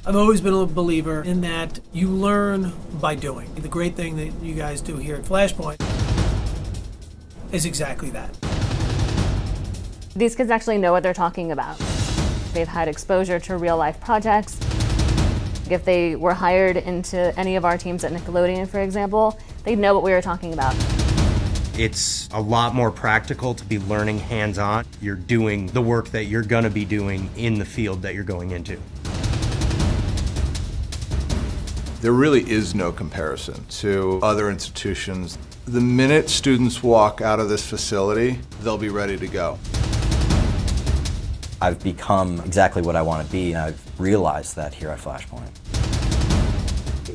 I've always been a believer in that you learn by doing. The great thing that you guys do here at Flashpoint is exactly that. These kids actually know what they're talking about. They've had exposure to real-life projects. If they were hired into any of our teams at Nickelodeon, for example, they'd know what we were talking about. It's a lot more practical to be learning hands-on. You're doing the work that you're going to be doing in the field that you're going into. There really is no comparison to other institutions. The minute students walk out of this facility, they'll be ready to go. I've become exactly what I want to be, and I've realized that here at Flashpoint.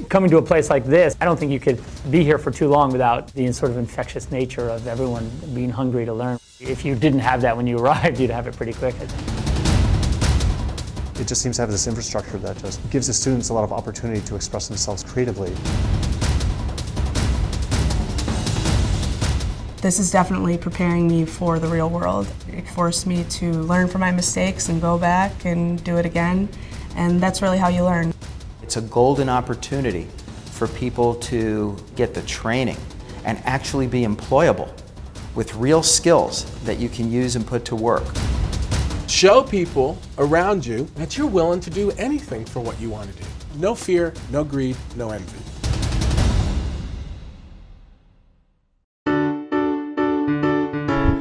Coming to a place like this, I don't think you could be here for too long without the sort of infectious nature of everyone being hungry to learn. If you didn't have that when you arrived, you'd have it pretty quick, I think. It just seems to have this infrastructure that just gives the students a lot of opportunity to express themselves creatively. This is definitely preparing me for the real world. It forced me to learn from my mistakes and go back and do it again, and that's really how you learn. It's a golden opportunity for people to get the training and actually be employable with real skills that you can use and put to work. Show people around you that you're willing to do anything for what you want to do. No fear, no greed, no envy.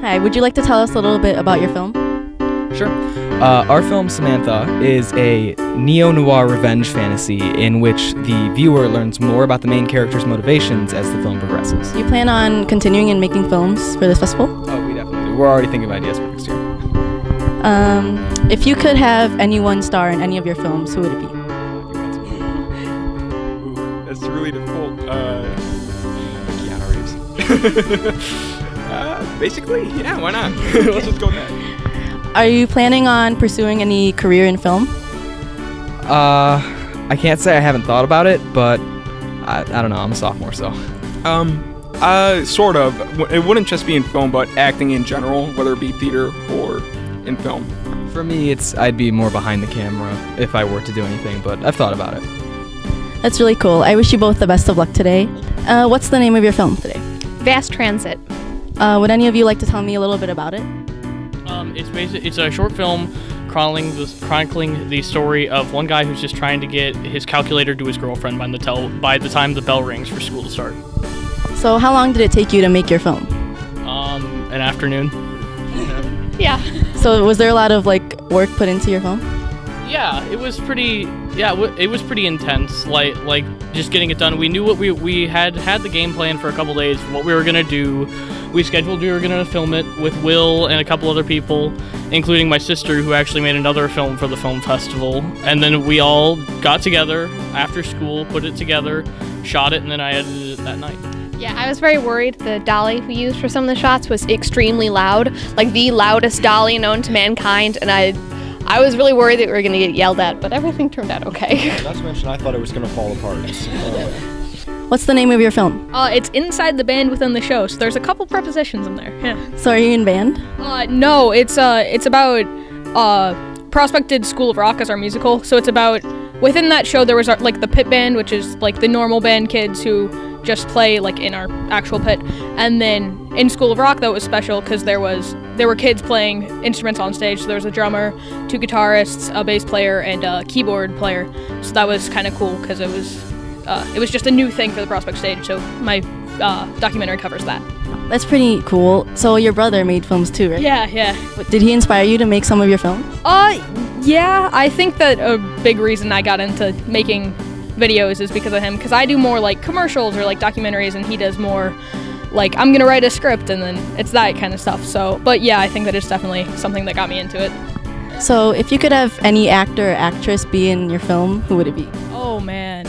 Hi, would you like to tell us a little bit about your film? Sure. Our film, Samantha, is a neo-noir revenge fantasy in which the viewer learns more about the main character's motivations as the film progresses. Do you plan on continuing and making films for this festival? Oh, we definitely do. We're already thinking of ideas for next year. If you could have anyone star in any of your films, who would it be? Ooh, that's really difficult. Keanu Reeves. Basically, yeah, why not? Let's just go with that. Are you planning on pursuing any career in film? I can't say I haven't thought about it, but I don't know, I'm a sophomore, so. Sort of. It wouldn't just be in film, but acting in general, whether it be theater or in film. For me, I'd be more behind the camera if I were to do anything, but I've thought about it. That's really cool. I wish you both the best of luck today. What's the name of your film today? Vast Transit. Would any of you like to tell me a little bit about it? It's a short film chronicling the story of one guy who's just trying to get his calculator to his girlfriend by the time the bell rings for school to start. So how long did it take you to make your film? An afternoon. Yeah. So was there a lot of work put into your film? Yeah, it was pretty. Yeah, it was pretty intense. Like just getting it done. We knew what we had the game plan for a couple days. What we were gonna do. We scheduled we were gonna film it with Will and a couple other people, including my sister, who actually made another film for the film festival. And then we all got together after school, put it together, shot it, and then I edited it that night. Yeah, I was very worried the dolly we used for some of the shots was extremely loud, like the loudest dolly known to mankind, and I was really worried that we were going to get yelled at, but everything turned out okay. Not to mention, I thought it was going to fall apart. What's the name of your film? It's Inside the Band Within the Show, so there's a couple prepositions in there. Yeah. So are you in band? No, it's about Prospected School of Rock as our musical, so it's about, within that show there was the pit band, which is the normal band kids who just play in our actual pit, and then in School of Rock that was special because there were kids playing instruments on stage. So there was a drummer, 2 guitarists, a bass player, and a keyboard player. So that was kind of cool because it was just a new thing for the Prospect stage. So my documentary covers that. That's pretty cool. So your brother made films too, right? Yeah. Did he inspire you to make some of your films? Yeah. I think that a big reason I got into making videos is because of him, because I do more commercials or documentaries, and he does more I'm gonna write a script, and then it's that kind of stuff. So, but yeah, I think that it's definitely something that got me into it. So if you could have any actor or actress be in your film, who would it be? Oh man.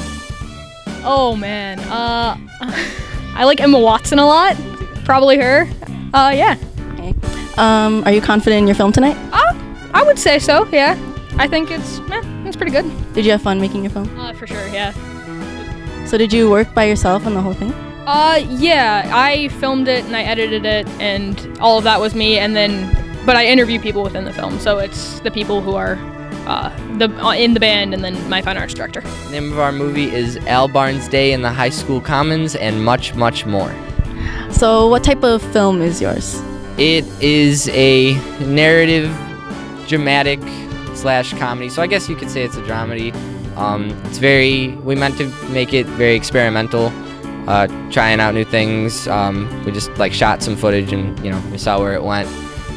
I like Emma Watson a lot. Probably her. Yeah. Okay. Are you confident in your film tonight? I would say so, yeah. I think it's pretty good. Did you have fun making your film? For sure, yeah. So did you work by yourself on the whole thing? Yeah, I filmed it and I edited it, and all of that was me, but I interview people within the film, so it's the people who are in the band, and then my fine arts director. The name of our movie is Al Barnes Day in the High School Commons, and much, much more. So what type of film is yours? It is a narrative, dramatic / comedy. So I guess you could say it's a dramedy. We meant to make it very experimental, trying out new things. We just like shot some footage and, we saw where it went.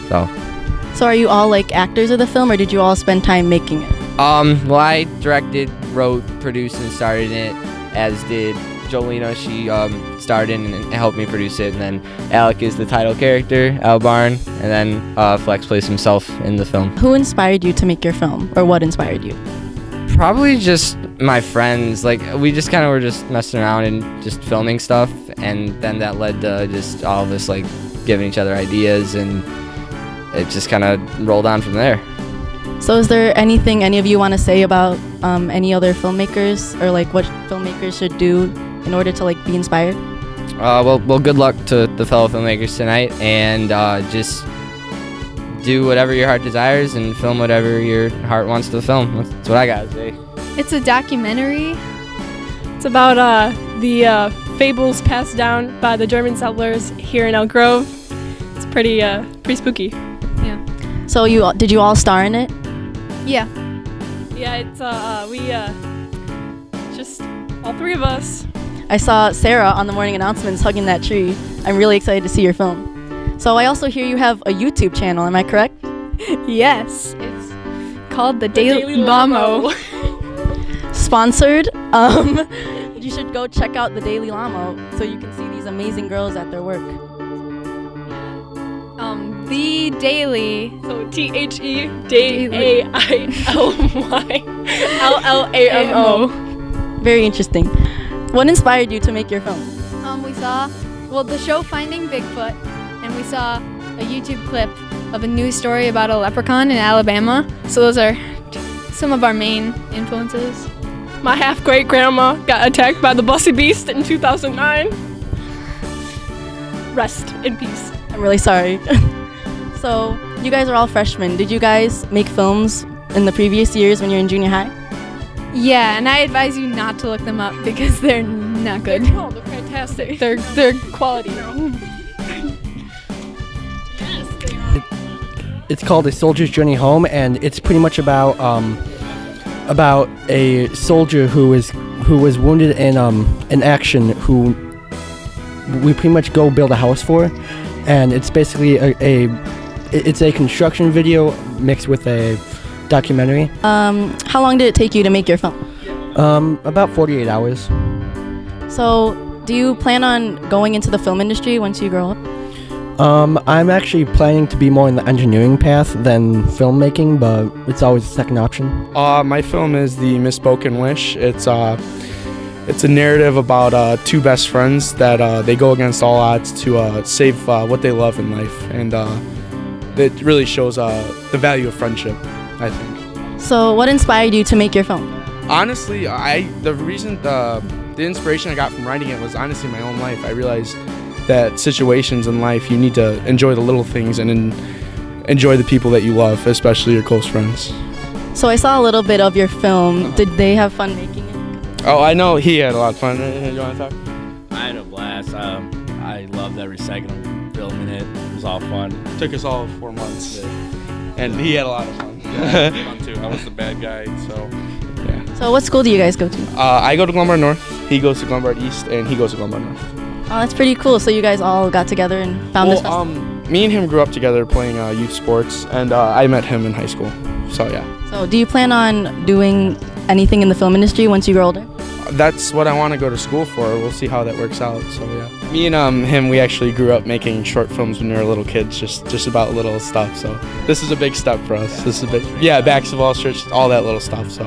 So are you all like actors of the film, or did you all spend time making it? Well, I directed, wrote, produced, and starred in it, as did Jolena. She starred in and helped me produce it, and then Alec is the title character, Al Barn, and then Flex plays himself in the film. Who inspired you to make your film, or what inspired you? Probably just my friends. Like, we just kind of were just messing around and just filming stuff, and then that led to just all of us like giving each other ideas, and it just kind of rolled on from there. So is there anything any of you want to say about any other filmmakers, or like what filmmakers should do in order to like be inspired? Well, good luck to the fellow filmmakers tonight, and just do whatever your heart desires and film whatever your heart wants to film. That's what I gotta say. It's a documentary. It's about the fables passed down by the German settlers here in Elk Grove. It's pretty spooky. Yeah. So did you all star in it? Yeah. Yeah, it's just all three of us. I saw Sarah on the morning announcements hugging that tree. I'm really excited to see your film. So I also hear you have a YouTube channel, am I correct? Yes, it's called The Daily Lamo. Sponsored. You should go check out The Daily Lamo so you can see these amazing girls at their work. The Daily, so TheDailylLamo. Very interesting. What inspired you to make your film? We saw, the show Finding Bigfoot, and we saw a YouTube clip of a news story about a leprechaun in Alabama. So those are some of our main influences. My half-great-grandma got attacked by the Bussy Beast in 2009. Rest in peace. I'm really sorry. So, you guys are all freshmen. Did you guys make films in the previous years when you're in junior high? Yeah, and I advise you not to look them up because they're not good. They're fantastic. They're quality. It's called A Soldier's Journey Home, and it's pretty much about a soldier who was wounded in action, who we pretty much go build a house for, and it's basically it's a construction video mixed with a documentary. How long did it take you to make your film? About 48 hours. So, do you plan on going into the film industry once you grow up? I'm actually planning to be more in the engineering path than filmmaking, but it's always a second option. My film is The Misspoken Wish. It's a narrative about two best friends that they go against all odds to save what they love in life, and it really shows the value of friendship, I think. So, what inspired you to make your film? Honestly, the inspiration I got from writing it was honestly my own life. I realized that situations in life, you need to enjoy the little things and enjoy the people that you love, especially your close friends. So I saw a little bit of your film. Did they have fun making it? Oh, I know he had a lot of fun. You want to talk? I had a blast. I loved every second of filming it. It was all fun. It took us all 4 months, and he had a lot of fun. Yeah, I had fun too. I was the bad guy, so yeah. So what school do you guys go to? I go to Glenbard North. He goes to Glenbard East, and he goes to Glenbard North. Oh, that's pretty cool. So you guys all got together and found this festival? Me and him grew up together playing youth sports, and I met him in high school. So yeah. So do you plan on doing anything in the film industry once you grow older? That's what I want to go to school for. We'll see how that works out. So yeah. Me and him, we actually grew up making short films when we were little kids, just about little stuff. So this is a big step for us. This is a big, backs of all church, all that little stuff. So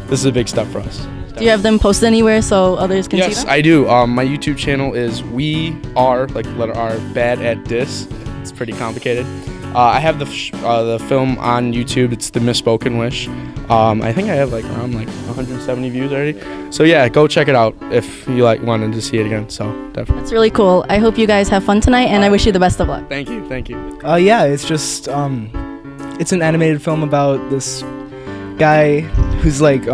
this is a big step for us. Do you have them posted anywhere so others can see them? Yes, I do. My YouTube channel is We Are, like letter R, Bad at Dis. It's pretty complicated. I have the film on YouTube. It's The Misspoken Wish. I think I have around 170 views already. So yeah, go check it out if you wanted to see it again. So definitely. That's really cool. I hope you guys have fun tonight, and I wish you the best of luck. Thank you. Yeah, it's just it's an animated film about this guy who's like,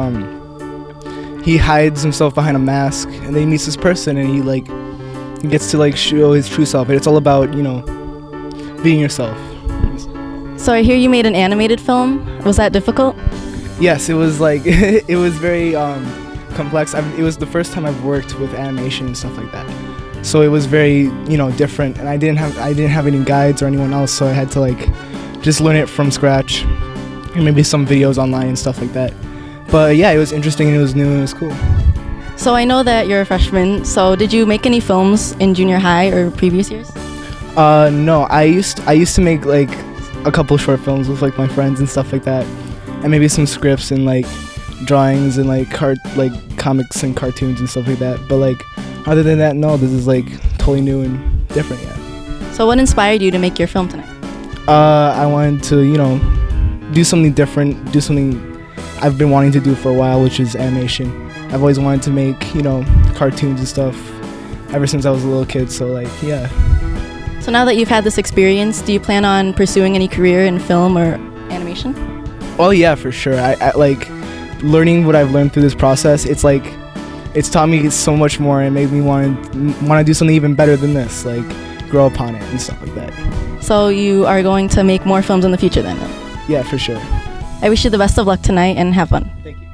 he hides himself behind a mask, and then he meets this person, and he gets to like show his true self. And it's all about, you know, being yourself. So I hear you made an animated film. Was that difficult? Yes, it was like it was very complex. It was the first time I've worked with animation and stuff like that. So it was very, you know, different, and I didn't have any guides or anyone else, so I had to like just learn it from scratch, and maybe some videos online and stuff like that. But yeah, it was interesting and it was new and it was cool. So I know that you're a freshman, so did you make any films in junior high or previous years? No, I used to make like a couple short films with like my friends and stuff like that, and maybe some scripts and like drawings and like comics and cartoons and stuff like that. But like other than that, no, this is like totally new and different. Yeah. So what inspired you to make your film tonight? I wanted to, you know, do something different, do something I've been wanting to do for a while, which is animation. I've always wanted to make, you know, cartoons and stuff ever since I was a little kid, so like, yeah. So now that you've had this experience, do you plan on pursuing any career in film or animation? Oh yeah, for sure. I like learning what I've learned through this process. It's like, it's taught me so much more and made me want to do something even better than this, like grow upon it and stuff like that. So you are going to make more films in the future then? Yeah, for sure. I wish you the best of luck tonight and have fun. Thank you.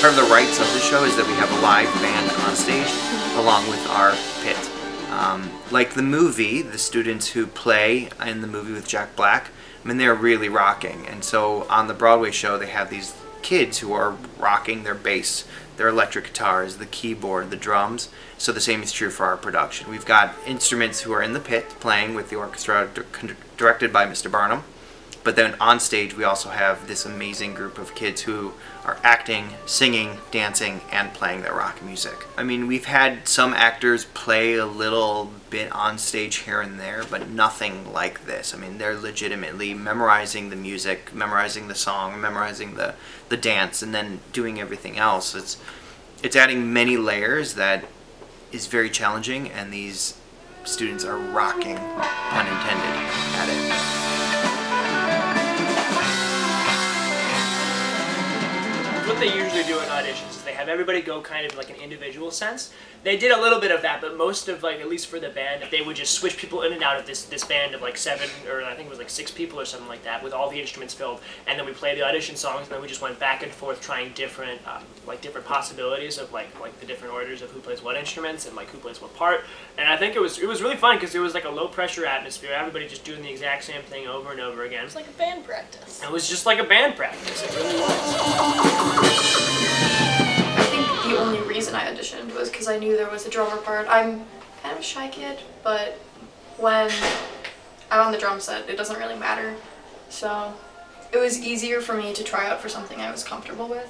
Part of the rights of the show is that we have a live band on stage along with our pit. Like the movie, the students who play in the movie with Jack Black, I mean, they're really rocking. And so on the Broadway show, they have these kids who are rocking their bass, their electric guitars, the keyboard, the drums. So the same is true for our production. We've got instruments who are in the pit playing with the orchestra directed by Mr. Barnum. But then on stage, we also have this amazing group of kids who are acting, singing, dancing, and playing their rock music. I mean, we've had some actors play a little bit on stage here and there, but nothing like this. I mean, they're legitimately memorizing the music, memorizing the song, memorizing the dance, and then doing everything else. It's adding many layers that is very challenging, and these students are rocking, pun intended, at it. What they usually do in auditions is they have everybody go kind of like an individual sense. They did a little bit of that, but most of, like, at least for the band, they would just switch people in and out of this band of like 7, or I think it was like 6 people or something like that, with all the instruments filled. And then we played the audition songs, and then we just went back and forth trying different different possibilities of like the different orders of who plays what instruments and like who plays what part. And I think it was really fun because it was like a low pressure atmosphere. Everybody just doing the exact same thing over and over again. It's like a band practice. It was just like a band practice. It really was. I think the only reason I auditioned was because I knew there was a drummer part. I'm kind of a shy kid, but when I'm on the drum set, it doesn't really matter. So it was easier for me to try out for something I was comfortable with.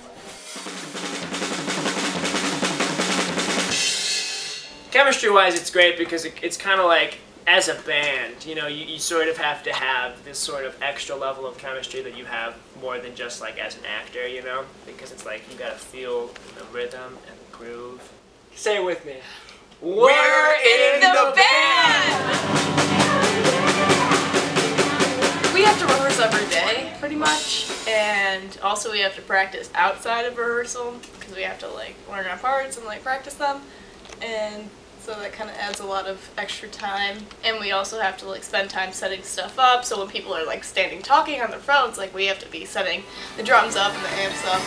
Chemistry-wise, it's great because it's kind of like, as a band, you know, you sort of have to have this sort of extra level of chemistry that you have more than just like as an actor, you know? Because it's like you gotta feel the rhythm and the groove. Say it with me. We're in the band! We have to rehearse every day, pretty much, and also we have to practice outside of rehearsal because we have to like learn our parts and like practice them, and so that kind of adds a lot of extra time. And we also have to like spend time setting stuff up, so when people are like standing talking on their phones, like we have to be setting the drums up and the amps up.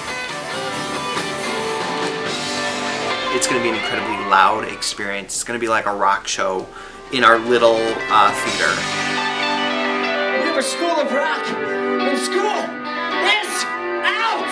It's going to be an incredibly loud experience. It's going to be like a rock show in our little theater. We have a school of rock, and school is out!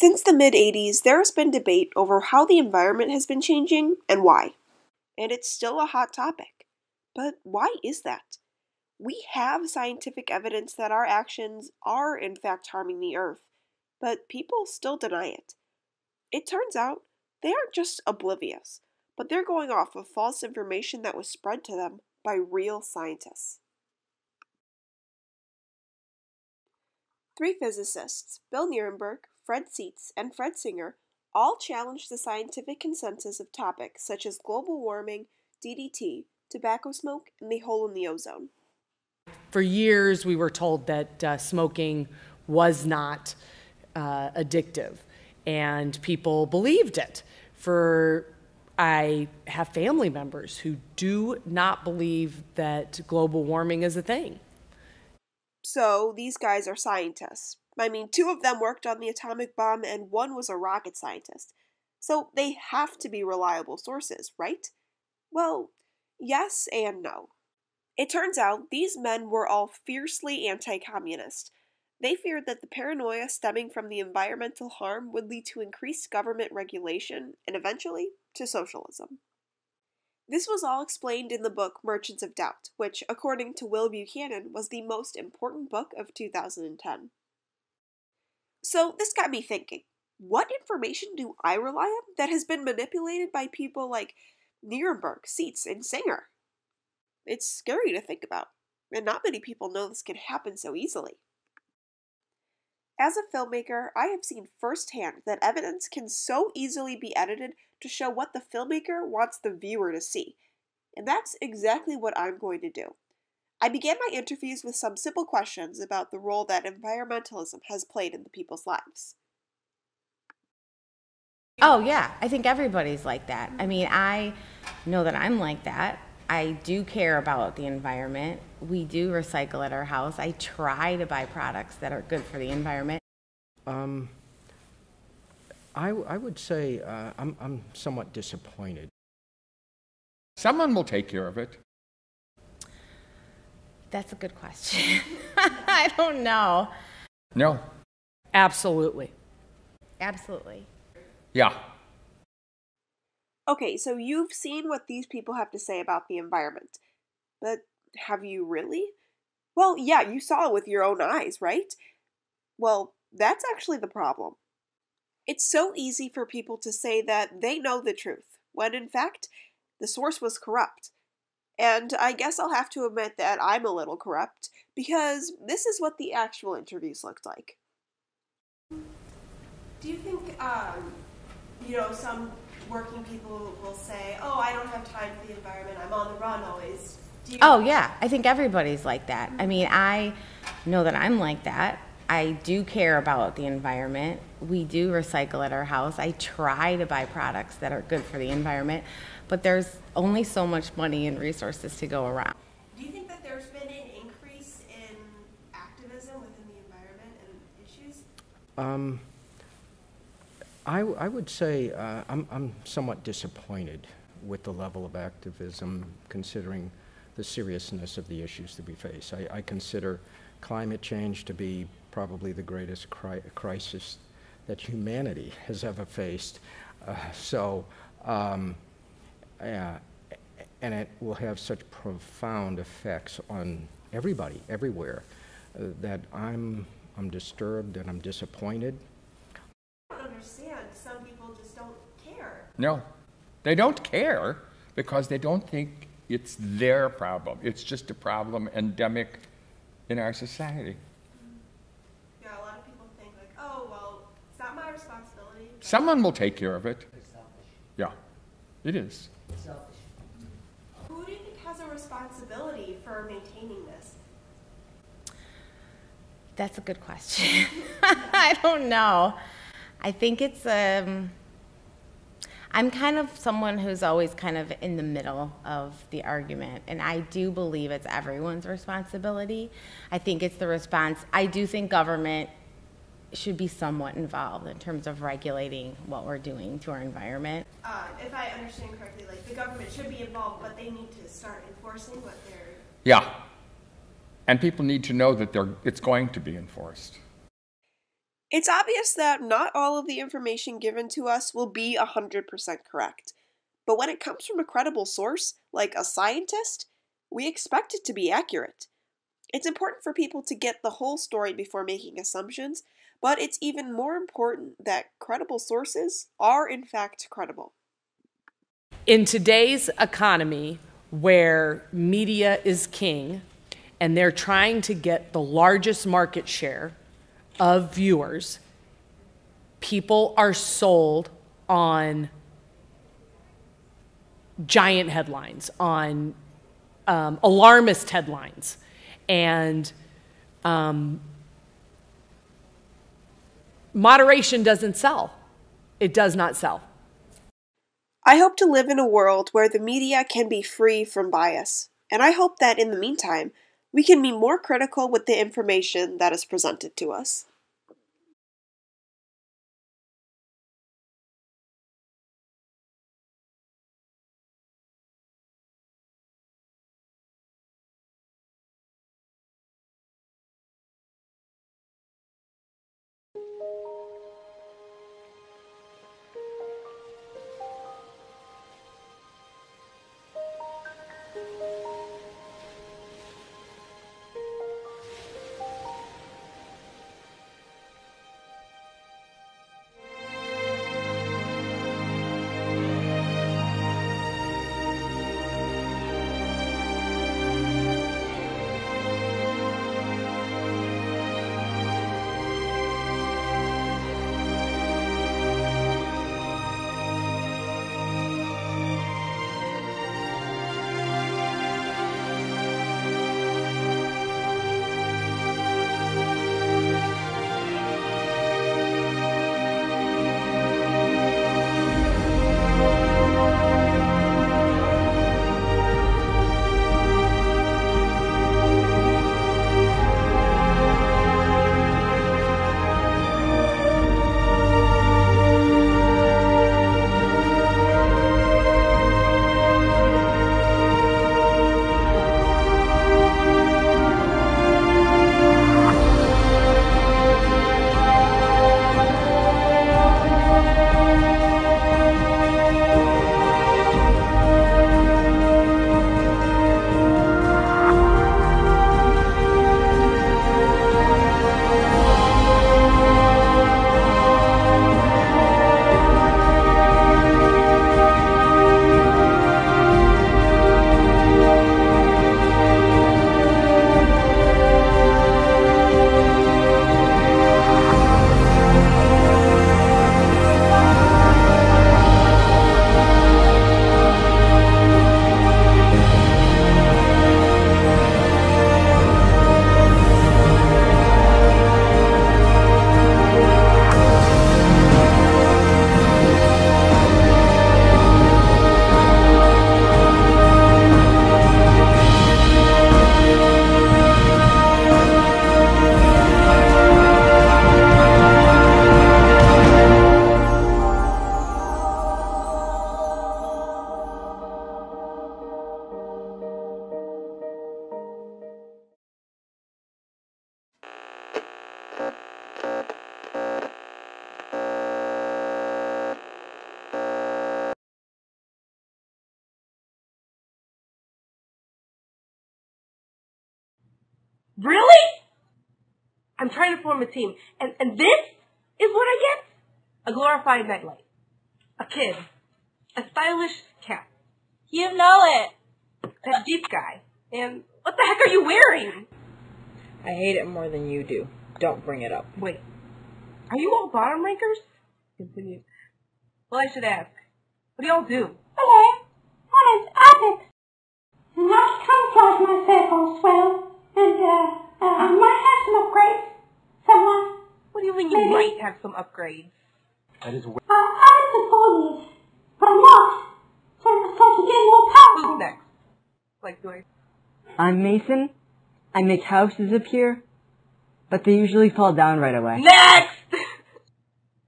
Since the mid-80s, there has been debate over how the environment has been changing and why. And it's still a hot topic. But why is that? We have scientific evidence that our actions are in fact harming the Earth, but people still deny it. It turns out they aren't just oblivious, but they're going off of false information that was spread to them by real scientists. 3 physicists, Bill Nierenberg, Fred Seitz, and Fred Singer, all challenged the scientific consensus of topics such as global warming, DDT, tobacco smoke, and the hole in the ozone. For years, we were told that smoking was not addictive, and people believed it. I have family members who do not believe that global warming is a thing. So, these guys are scientists. I mean, 2 of them worked on the atomic bomb and 1 was a rocket scientist. So, they have to be reliable sources, right? Well, yes and no. It turns out these men were all fiercely anti-communist. They feared that the paranoia stemming from the environmental harm would lead to increased government regulation and eventually to socialism. This was all explained in the book Merchants of Doubt, which, according to Will Buchanan, was the most important book of 2010. So this got me thinking, what information do I rely on that has been manipulated by people like Nierenberg, Seitz, and Singer? It's scary to think about, and not many people know this can happen so easily. As a filmmaker, I have seen firsthand that evidence can so easily be edited to show what the filmmaker wants the viewer to see. And that's exactly what I'm going to do. I began my interviews with some simple questions about the role that environmentalism has played in the people's lives. Oh yeah, I think everybody's like that. I mean, I know that I'm like that. I do care about the environment. We do recycle at our house. I try to buy products that are good for the environment. I would say I'm somewhat disappointed. Someone will take care of it. That's a good question. I don't know. No. Absolutely. Absolutely. Yeah. Okay, so you've seen what these people have to say about the environment. But have you really? Well, yeah, you saw it with your own eyes, right? Well, that's actually the problem. It's so easy for people to say that they know the truth, when in fact, the source was corrupt. And I guess I'll have to admit that I'm a little corrupt, because this is what the actual interviews looked like. Do you think, some working people will say, oh, I don't have time for the environment, I'm on the run always. Oh yeah, I think everybody's like that. I mean, I know that I'm like that. I do care about the environment. We do recycle at our house. I try to buy products that are good for the environment, but there's only so much money and resources to go around. Do you think that there's been an increase in activism within the environment and issues? I would say I'm somewhat disappointed with the level of activism considering the seriousness of the issues that we face. I consider climate change to be probably the greatest crisis that humanity has ever faced. And it will have such profound effects on everybody, everywhere, that I'm disturbed and I'm disappointed. I don't understand. Some people just don't care. No. They don't care because they don't think it's their problem. It's just a problem endemic in our society. Yeah, a lot of people think like, oh, well, it's not my responsibility. Someone will take care of it. Yeah, it is. Who do you think has a responsibility for maintaining this? That's a good question. I don't know. I think it's, I'm kind of someone who's always kind of in the middle of the argument, and I do believe it's everyone's responsibility. I think it's the response. I do think government should be somewhat involved in terms of regulating what we're doing to our environment. If I understand correctly, like the government should be involved, but they need to start enforcing what they're... Yeah. And people need to know that it's going to be enforced. It's obvious that not all of the information given to us will be 100% correct. But when it comes from a credible source, like a scientist, we expect it to be accurate. It's important for people to get the whole story before making assumptions, but it's even more important that credible sources are in fact credible. In today's economy, where media is king, and they're trying to get the largest market share of viewers, people are sold on giant headlines, on alarmist headlines. And moderation doesn't sell. It does not sell. I hope to live in a world where the media can be free from bias, and I hope that in the meantime, we can be more critical with the information that is presented to us. Really? I'm trying to form a team, and this is what I get? A glorified nightlight. A kid. A stylish cat. You know it. That Jeep guy. And what the heck are you wearing? I hate it more than you do. Don't bring it up. Wait. Are you all bottom rankers? Continue. Well, I should ask. What do y'all do? Hello. My name's Abbott. And I camouflage myself on swell. And, I might have some upgrades. What do you mean you maybe. might have some upgrades? That is I like the foliage, but I'm not. So I'm supposed to get more powerful. Who's next? Like, do I... I'm Mason. I make houses appear, but they usually fall down right away. Next!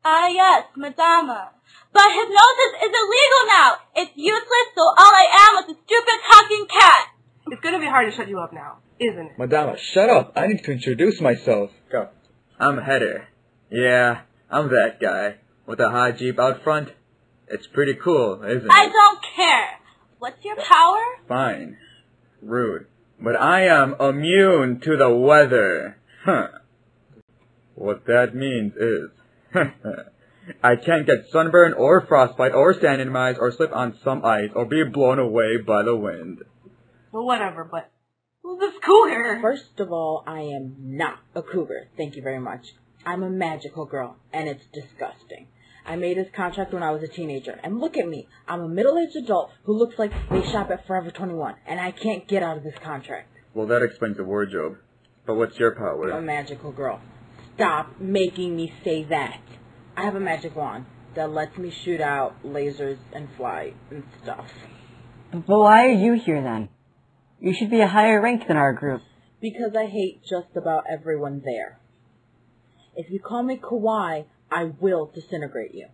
Yes, Madama. But hypnosis is illegal now. It's useless, so all I am is a stupid talking cat. It's gonna be hard to shut you up now, isn't it? Madama, shut up. I need to introduce myself. Go. I'm Heather, Yeah, I'm that guy. With a high Jeep out front. It's pretty cool, isn't it? I don't care. What's your power? Fine. Rude. But I am immune to the weather. Huh. What that means is, I can't get sunburn or frostbite or sand in my eyes or slip on some ice or be blown away by the wind. Well, whatever, but who's this cougar? First of all, I am not a cougar. Thank you very much. I'm a magical girl, and it's disgusting. I made this contract when I was a teenager, and look at me. I'm a middle-aged adult who looks like they shop at Forever 21, and I can't get out of this contract. Well, that explains the wardrobe. But what's your power? I'm a magical girl. Stop making me say that. I have a magic wand that lets me shoot out lasers and fly and stuff. But why are you here then? You should be a higher rank than our group. Because I hate just about everyone there. If you call me kawaii, I will disintegrate you.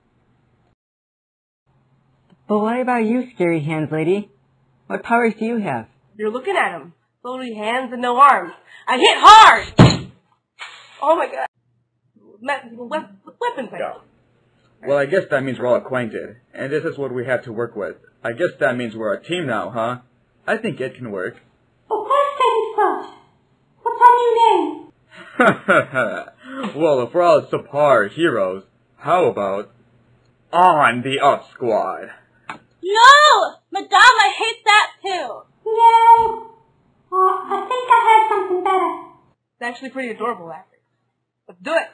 But what about you, scary hands lady? What powers do you have? You're looking at him. Only hands and no arms. I hit hard! Oh my god. Weapon fail. Well, I guess that means we're all acquainted, and this is what we have to work with. I guess that means we're a team now, huh? I think it can work. But first things first. What's our new name? Well, if we're all subpar heroes, how about On the Up Squad? No! Madama hates that too. No. I think I have something better. It's actually pretty adorable, acting. Let's do it.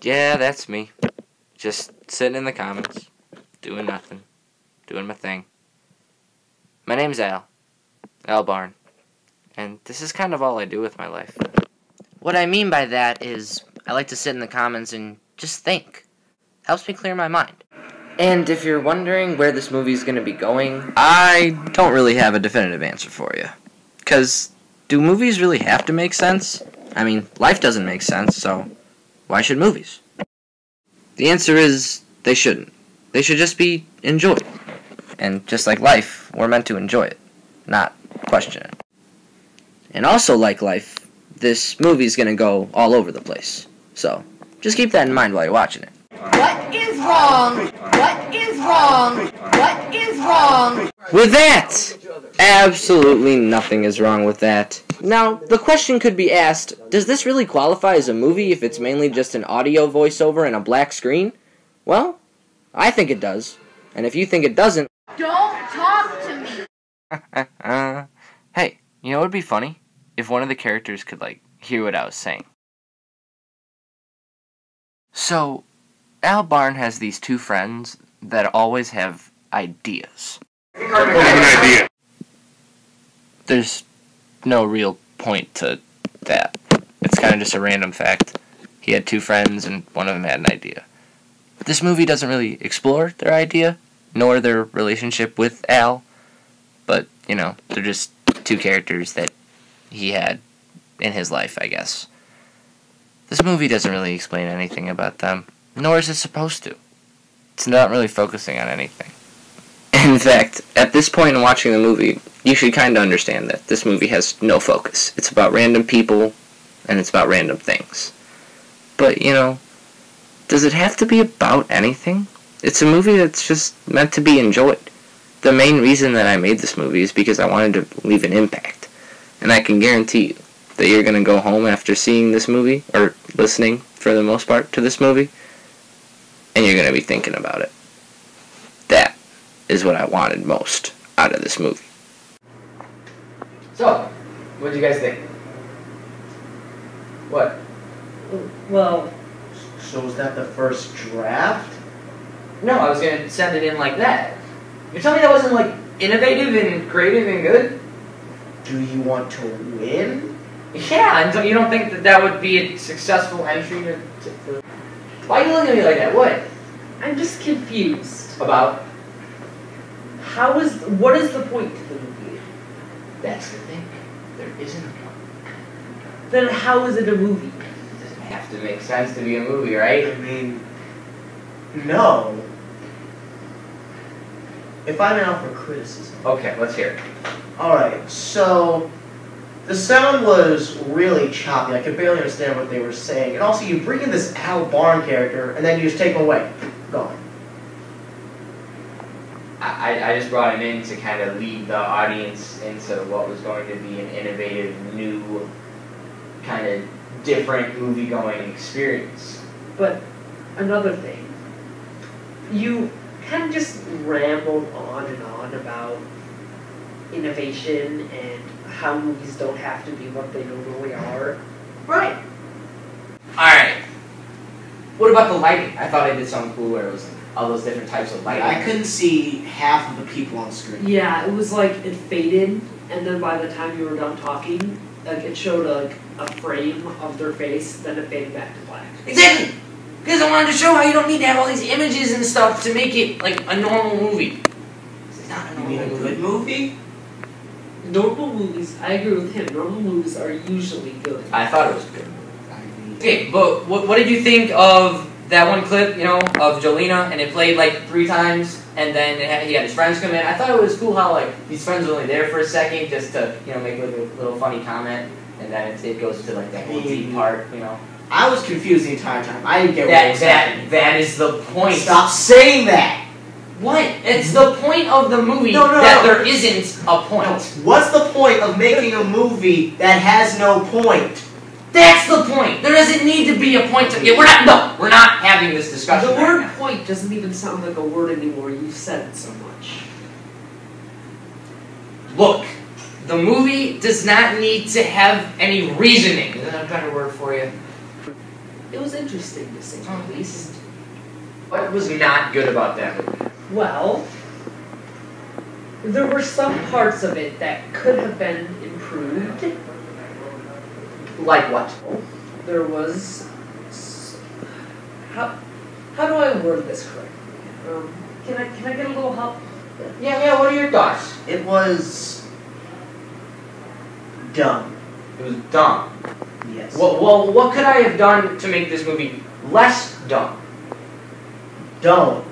Yeah, that's me. Just sitting in the comments, doing nothing, doing my thing. My name's Al Barn, and this is kind of all I do with my life. What I mean by that is I like to sit in the comments and just think. Helps me clear my mind. And if you're wondering where this movie's going to be going, I don't really have a definitive answer for you. Because do movies really have to make sense? I mean, life doesn't make sense, so why should movies? The answer is they shouldn't. They should just be enjoyed. And just like life, we're meant to enjoy it, not question it. And also like life, this movie's going to go all over the place. So just keep that in mind while you're watching it. What is wrong? What is wrong? What is wrong? With that, absolutely nothing is wrong with that. Now, the question could be asked, does this really qualify as a movie if it's mainly just an audio voiceover and a black screen? Well, I think it does. And if you think it doesn't... Don't talk to me! Hey, you know what would be funny? If one of the characters could, hear what I was saying. So, Al Barn has these two friends that always have ideas. I have an idea. There's no real point to that. It's kind of just a random fact. He had two friends and one of them had an idea. But this movie doesn't really explore their idea, nor their relationship with Al. But, they're just two characters that he had in his life, I guess. This movie doesn't really explain anything about them, nor is it supposed to. It's not really focusing on anything. In fact, at this point in watching the movie, you should kind of understand that this movie has no focus. It's about random people, and it's about random things. But, does it have to be about anything? It's a movie that's just meant to be enjoyed. The main reason that I made this movie is because I wanted to leave an impact. And I can guarantee you that you're going to go home after seeing this movie, or listening, for the most part, to this movie, and you're going to be thinking about it. That is what I wanted most out of this movie. So, what did you guys think? What? Well, so was that the first draft? No, I was going to send it in like that. You're telling me that wasn't, innovative and creative and good? Do you want to win? Yeah, and you don't think that would be a successful entry to Why are you looking at me like that? What? I'm just confused. About? What is the point to the movie? That's the thing. There isn't a point. Then how is it a movie? It doesn't have to make sense to be a movie, right? I mean, no. If I may offer criticism. Okay, let's hear it. Alright, so the sound was really choppy. I could barely understand what they were saying. And also, you bring in this Al Barn character, and then you just take him away. Gone. I just brought him in to kind of lead the audience into what was going to be an innovative, new, kind of different movie-going experience. But another thing, you kind of just rambled on and on about innovation and how movies don't have to be what they normally are. Right. Alright. What about the lighting? I thought I did something cool where it was all those different types of lighting. I couldn't see half of the people on screen. Yeah, it was it faded, and then by the time you were done talking, it showed a frame of their face, then it faded back to black. Exactly! Because I wanted to show how you don't need to have all these images and stuff to make it a normal movie. It's not a normal movie. Good movie? Normal movies, I agree with him, normal movies are usually good. I thought it was good. Okay, but what did you think of that one clip, of Jolena, and it played 3 times, and then he had his friends come in? I thought it was cool how these friends were only there for a second just to make a little funny comment, and then it goes to that whole deep part, I was confused the entire time. I didn't get what was happening. That is the point. Stop saying that! What? It's the point of the movie that there isn't a point. No. What's the point of making a movie that has no point? That's the point. There doesn't need to be a point to. Yeah, we're not having this discussion. The word "point" doesn't even sound like a word anymore. You've said it so much. Look, the movie does not need to have any reasoning. Is that a better word for you? It was interesting to say the least. What was not good about that movie? Well, there were some parts of it that could have been improved. Like what? There was... How do I word this correctly? Can I get a little help? Yeah, what are your thoughts? It was dumb. It was dumb. Yes. Well, what could I have done to make this movie less dumb? Don't.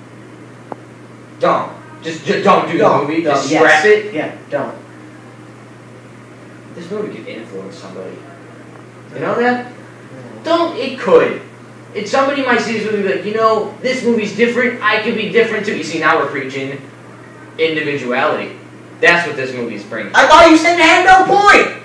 Just don't do the movie. Just scrap it. Yeah, don't. This movie could influence somebody. You know that? Don't. It could. If somebody might see this movie and be like, you know, this movie's different. I could be different too. You see, now we're preaching individuality. That's what this movie's bringing. I thought you said it had no point.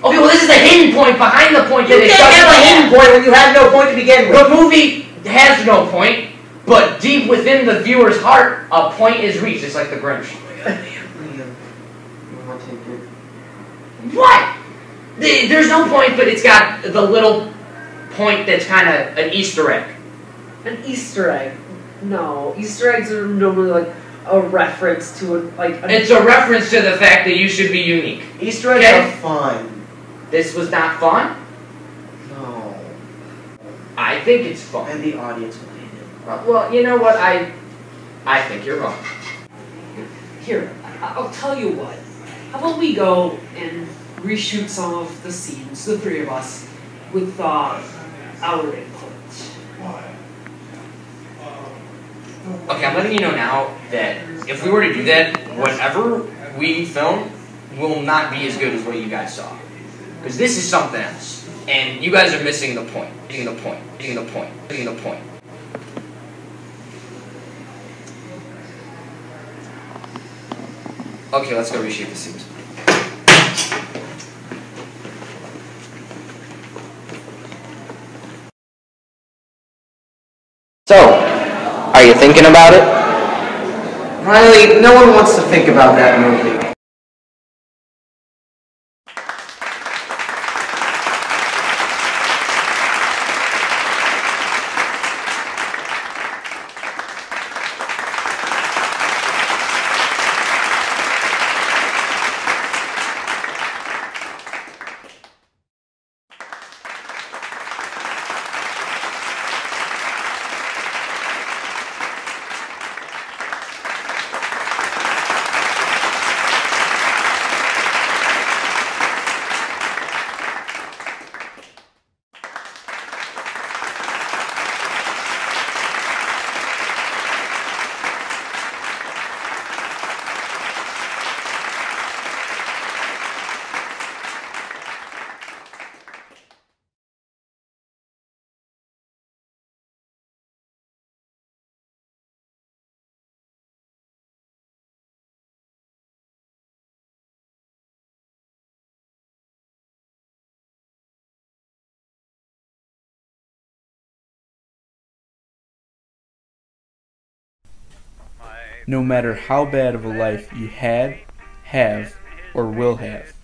Okay, well, this is the hidden point behind the point that You it can't doesn't have a hidden point when you have no point to begin with. The movie has no point, but deep within the viewer's heart, a point is reached. It's like the Grinch. What? There's no point, but it's got the little point that's kind of an Easter egg. An Easter egg? No, Easter eggs are normally like a reference to It's a reference to the fact that you should be unique. Easter eggs are fun. This was not fun? No. I think it's fun. And the audience will hate it. Well, you know what? I think you're wrong. Here, I'll tell you what. How about we go and reshoot some of the scenes, the three of us, with our input. Okay, I'm letting you know now that if we were to do that, whatever we film will not be as good as what you guys saw. Because this is something else. And you guys are missing the point. Hitting the point. Okay, let's go reshoot the scenes. So, are you thinking about it? Riley, no one wants to think about that movie. No matter how bad of a life you had, have, or will have,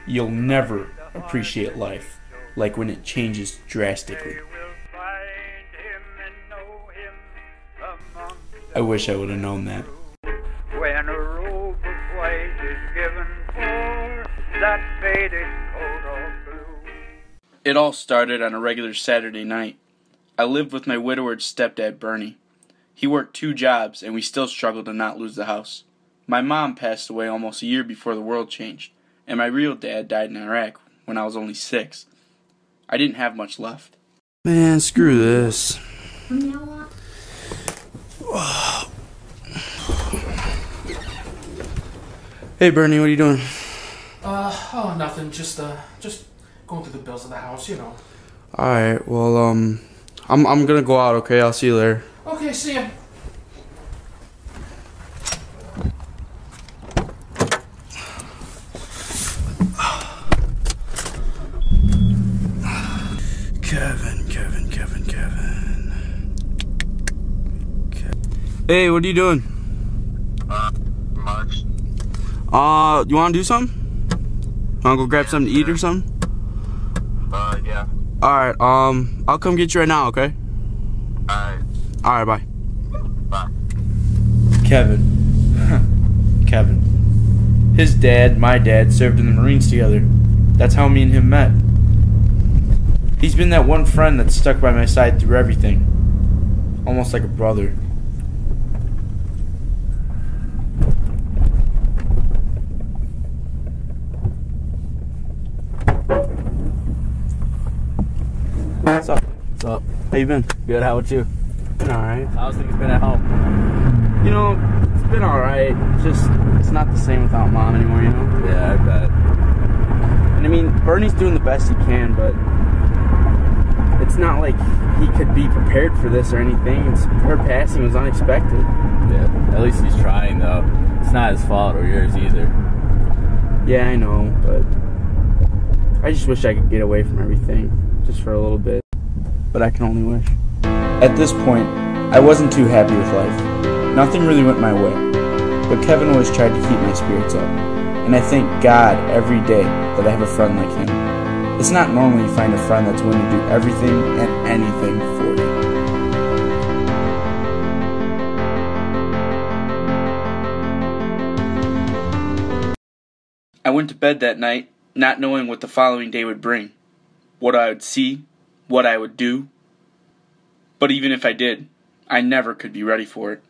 you'll never appreciate life like when it changes drastically. I wish I would have known that. When a robe of white is given for that faded coat of blue. It all started on a regular Saturday night. I lived with my widowed stepdad, Bernie. He worked 2 jobs, and we still struggled to not lose the house. My mom passed away almost a year before the world changed, and my real dad died in Iraq when I was only 6. I didn't have much left. Man, screw this. Hey, Bernie, what are you doing? Oh, nothing. Just going through the bills of the house, you know. Alright, well, I'm gonna go out, okay? I'll see you later. Okay, see ya. Kevin. Hey, what are you doing? March. You wanna do something? Wanna go grab something to eat or something? Yeah. Alright, I'll come get you right now, okay? Alright, bye. Bye. Kevin. Kevin. His dad, my dad, served in the Marines together. That's how me and him met. He's been that one friend that's stuck by my side through everything. Almost like a brother. What's up? What's up? How you been? Good, how about you? Alright. How's things been at home? You know, it's been alright. It's not the same without Mom anymore, you know? Yeah, I bet. And I mean, Bernie's doing the best he can, but it's not like he could be prepared for this or anything. Her passing was unexpected. Yeah, at least he's trying, though. It's not his fault or yours either. Yeah, I know, but I just wish I could get away from everything, just for a little bit. But I can only wish. At this point, I wasn't too happy with life. Nothing really went my way, but Kevin always tried to keep my spirits up. And I thank God every day that I have a friend like him. It's not normal you find a friend that's willing to do everything and anything for you. I went to bed that night, not knowing what the following day would bring, what I would see, what I would do. But even if I did, I never could be ready for it.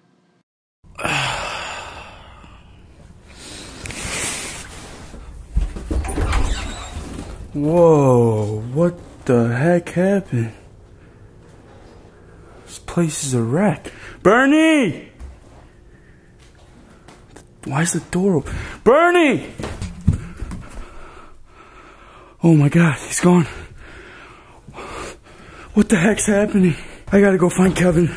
Whoa, what the heck happened? This place is a wreck. Bernie! Why is the door open? Bernie! Oh my God, he's gone. What the heck's happening? I gotta go find Kevin.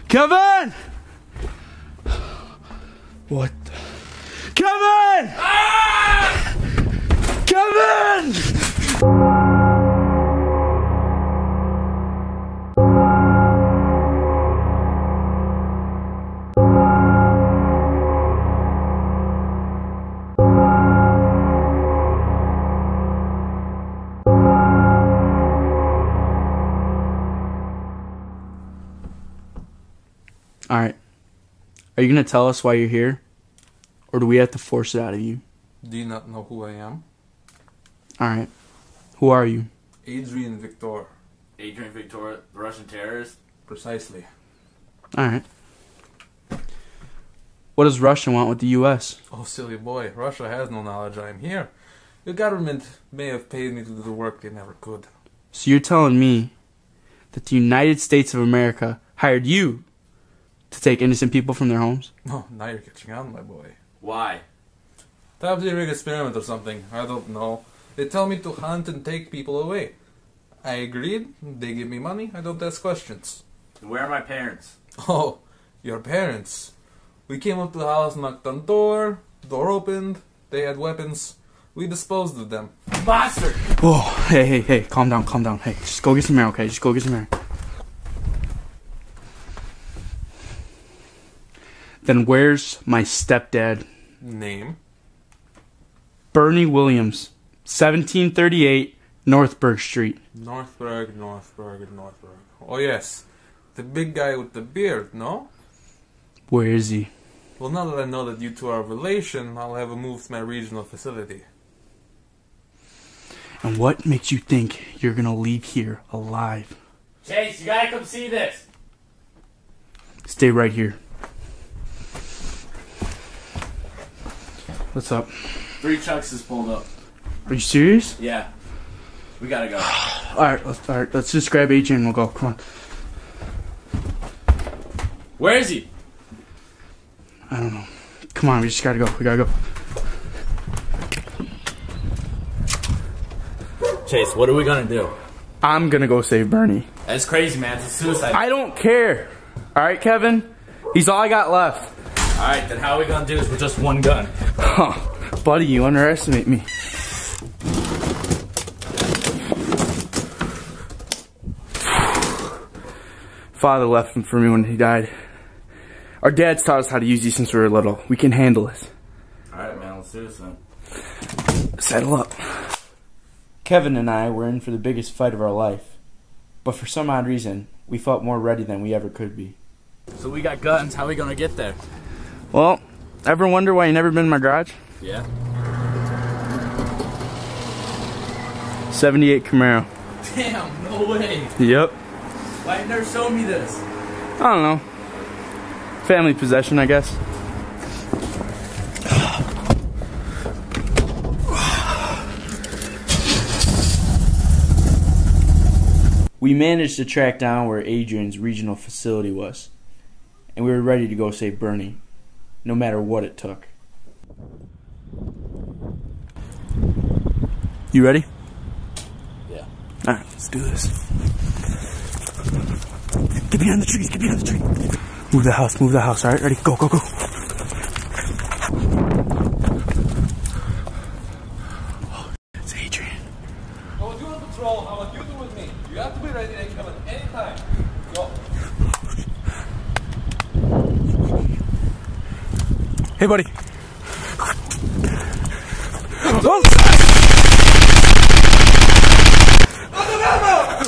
Kevin! What the... Kevin! Ah! Kevin! Alright. Are you going to tell us why you're here? Or do we have to force it out of you? Do you not know who I am? Alright. Who are you? Adrian Victor. Adrian Victor, the Russian terrorist? Precisely. Alright. What does Russia want with the U.S.? Oh, silly boy. Russia has no knowledge I am here. The government may have paid me to do the work they never could. So you're telling me that the United States of America hired you to take innocent people from their homes? No, now you're catching on, my boy. Why? Perhaps they're a big experiment or something. I don't know. They tell me to hunt and take people away. I agreed. They give me money. I don't ask questions. Where are my parents? Oh, your parents. We came up to the house, knocked on door opened, they had weapons. We disposed of them. Bastard! Whoa, hey, calm down. Hey, just go get some air, okay? Just go get some air. Then where's my stepdad? Name? Bernie Williams, 1738 Northburg Street. Northburg. Oh yes, the big guy with the beard, no? Where is he? Well, now that I know that you two are a relation, I'll have him moved to my regional facility. And what makes you think you're gonna leave here alive? Chase, you gotta come see this! Stay right here. What's up? 3 trucks is pulled up. Are you serious? Yeah. We gotta go. Alright, let's just grab AJ and we'll go. Come on. Where is he? I don't know. Come on, we just gotta go. We gotta go. Chase, what are we gonna do? I'm gonna go save Bernie. That's crazy, man. It's a suicide. I don't care. Alright, Kevin? He's all I got left. Alright, then how are we gonna do this with just one gun? Huh. Buddy, you underestimate me. Father left them for me when he died. Our dads taught us how to use these since we were little. We can handle this. Alright, man, let's do this then. Settle up. Kevin and I were in for the biggest fight of our life. But for some odd reason, we felt more ready than we ever could be. So we got guns, how are we gonna get there? Well, ever wonder why you never been in my garage? Yeah. 78 Camaro. Damn, no way. Yep. Why you never showed me this? I don't know. Family possession, I guess. We managed to track down where Adrian's regional facility was, and we were ready to go save Bernie, no matter what it took. You ready? Yeah. Alright, let's do this. Get behind the trees, get behind the tree. Move the house, alright? Ready? Go, go, go. Oh, it's Adrian. I was doing patrol. How about you do with me? You have to be ready to come at any time. Go. Hey, buddy. Oh.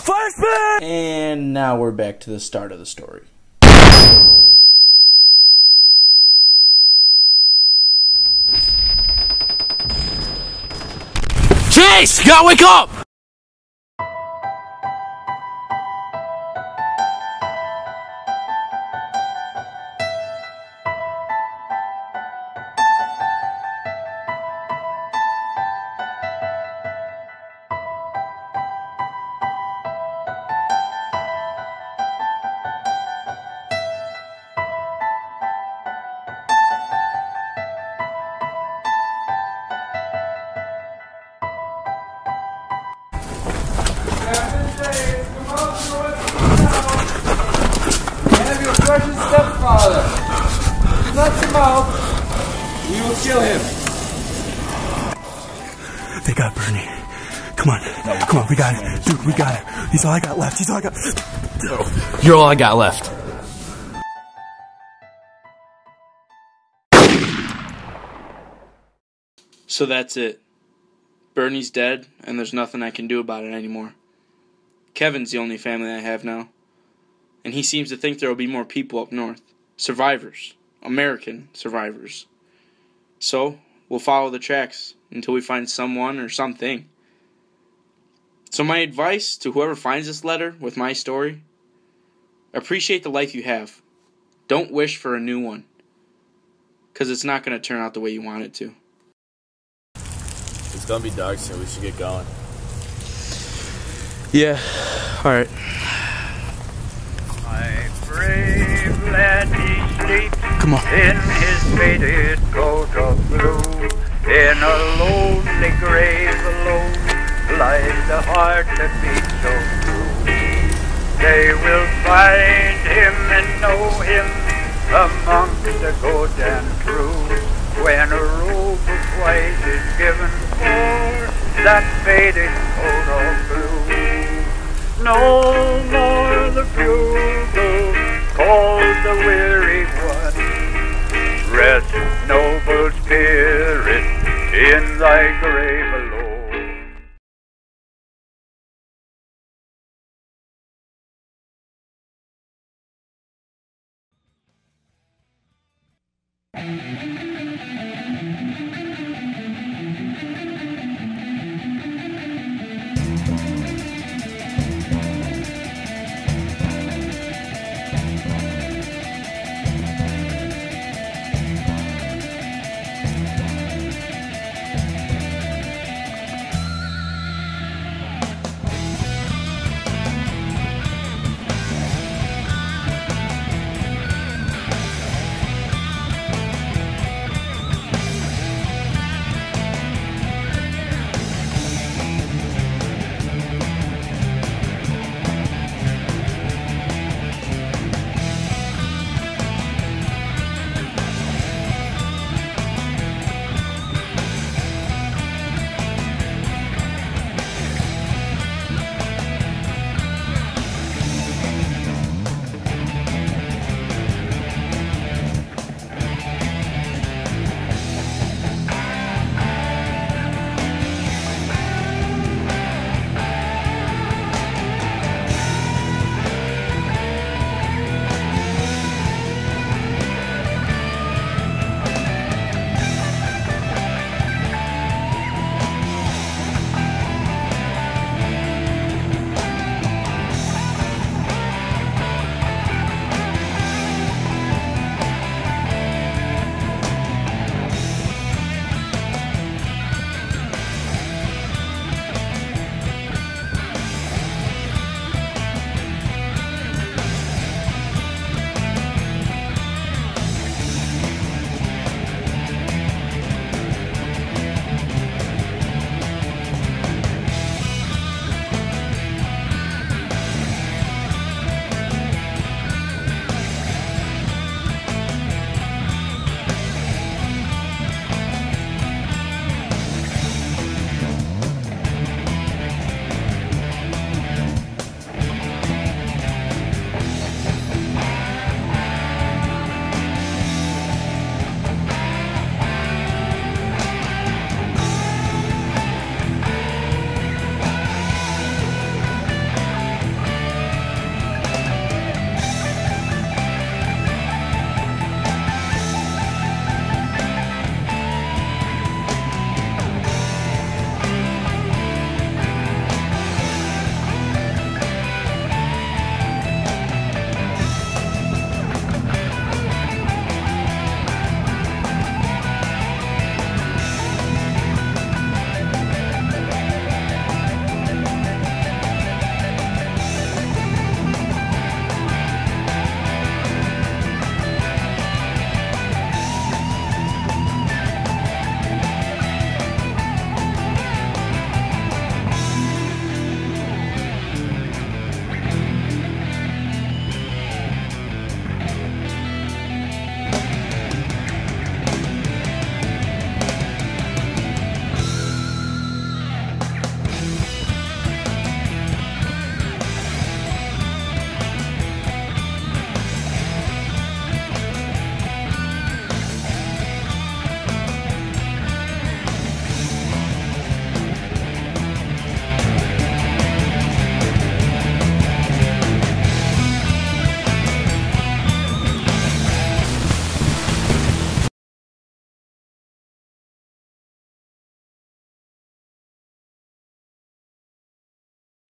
Flashback! And now we're back to the start of the story. Chase! You gotta wake up! Precious stepfather. Nuts him out. We will kill him. They got Bernie. Come on. Come on, we got it. Dude, we got it. He's all I got left. He's all I got. You're all I got left. So that's it. Bernie's dead, and there's nothing I can do about it anymore. Kevin's the only family I have now. And he seems to think there will be more people up north. Survivors. American survivors. So, we'll follow the tracks until we find someone or something. So my advice to whoever finds this letter with my story, appreciate the life you have. Don't wish for a new one. Because it's not going to turn out the way you want it to. It's gonna be dark soon, we should get going. Yeah, alright. My brave lad, he sleeps Come on. in his faded coat of blue. In a lonely grave alone lies the heart that beats so true. They will find him and know him amongst the good and true. When a robe of white is given for that faded coat of blue, no more the bugle calls the weary one. Rest, noble spirit, in thy grave alone.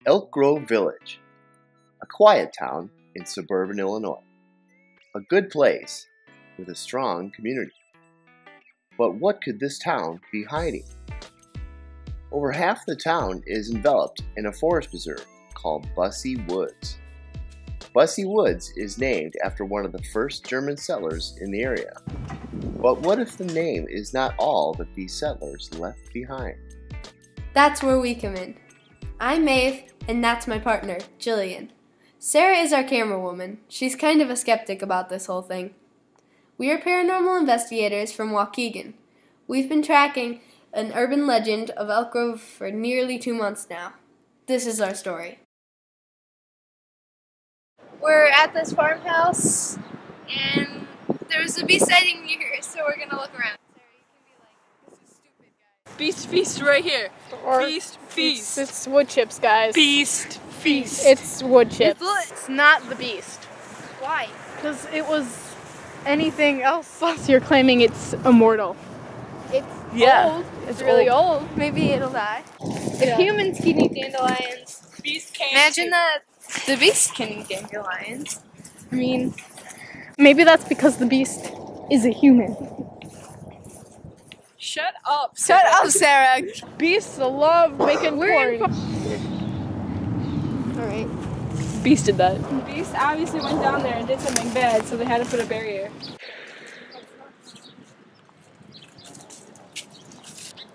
Elk Grove Village, a quiet town in suburban Illinois. A good place with a strong community. But what could this town be hiding? Over half the town is enveloped in a forest preserve called Bussey Woods. Bussey Woods is named after one of the first German settlers in the area. But what if the name is not all that these settlers left behind? That's where we come in. I'm Maeve, and that's my partner, Jillian. Sarah is our camera woman. She's kind of a skeptic about this whole thing. We are paranormal investigators from Waukegan. We've been tracking an urban legend of Elk Grove for nearly 2 months now. This is our story. We're at this farmhouse, and there's a beast sighting here, so we're gonna look around. Beast feast right here. Or Beast feast. It's wood chips, guys. Beast feast. It's wood chips. It's not the beast. Why? Because it was anything else. Plus you're claiming it's immortal. It's Yeah. old. It's really old. Maybe it'll die. Yeah. If humans can eat dandelions, Beast can imagine that the beast can eat dandelions. I mean, maybe that's because the beast is a human. Shut up, Sarah. Beasts love making corn. Alright. Beast did that. The beast obviously went down there and did something bad, so they had to put a barrier.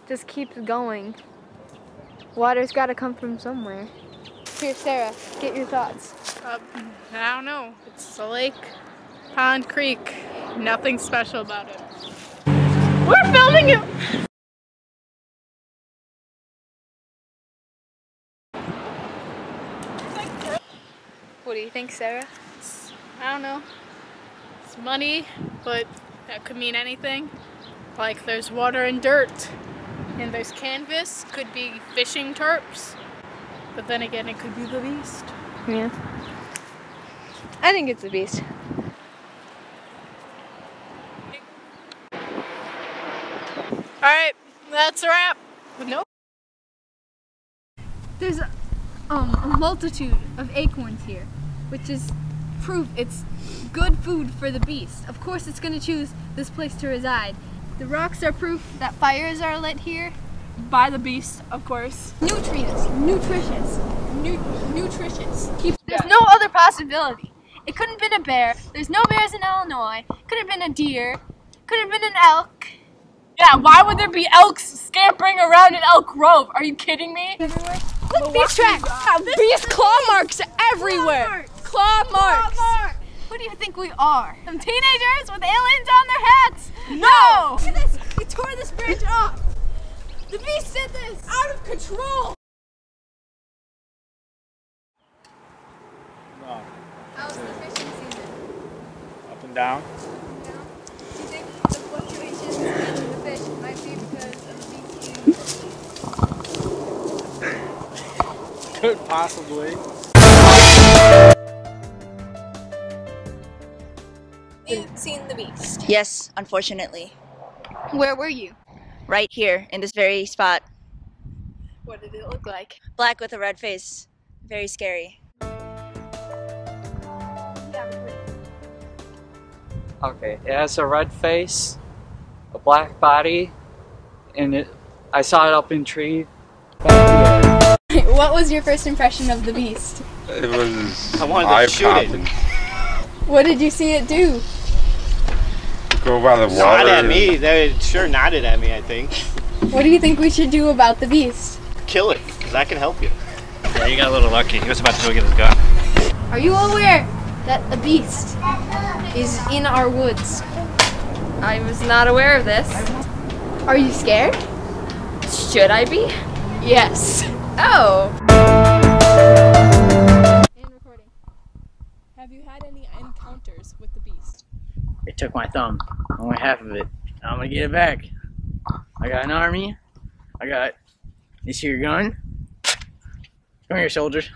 Just keeps going. Water's gotta come from somewhere. Here, Sarah, get your thoughts. I don't know. It's a lake, pond, creek. Nothing special about it. We're filming it! What do you think, Sarah? I don't know. It's money, but that could mean anything. Like there's water and dirt, and there's canvas, could be fishing terps. But then again, it could be the beast. Yeah. I think it's a beast. Alright, that's a wrap. No. There's a multitude of acorns here, which is proof it's good food for the beast. Of course it's going to choose this place to reside. The rocks are proof that fires are lit here. By the beast, of course. Nutritious. There's no other possibility. It couldn't have been a bear. There's no bears in Illinois. Could have been a deer. Could have been an elk. Yeah, why would there be elks scampering around in Elk Grove? Are you kidding me? Look, these tracks. Beast claw marks everywhere. Claw marks. Who do you think we are? Some teenagers with aliens on their hats? No! Look at this. We tore this branch off. The beast did this. Out of control. No. How's the fishing season? Up and down. Do you think the fluctuations in the fish might be because of the beast? Could possibly. Have you seen the beast? Yes, unfortunately. Where were you? Right here, in this very spot. What did it look like? Black with a red face. Very scary. Okay, it has a red face, a black body, and I saw it up in tree. What was your first impression of the beast? It was I wanted to shoot it. What did you see it do? Go by the water. Nodded at me. They sure nodded at me, I think. What do you think we should do about the beast? Kill it, because I can help you. Yeah, you got a little lucky. He was about to go get his gun. Are you aware that a beast is in our woods? I was not aware of this. Are you scared? Should I be? Yes. Oh. And recording. Have you had any encounters with the beast? It took my thumb, only half of it. I'm gonna get it back. I got an army. I got this here gun. Come here, soldiers.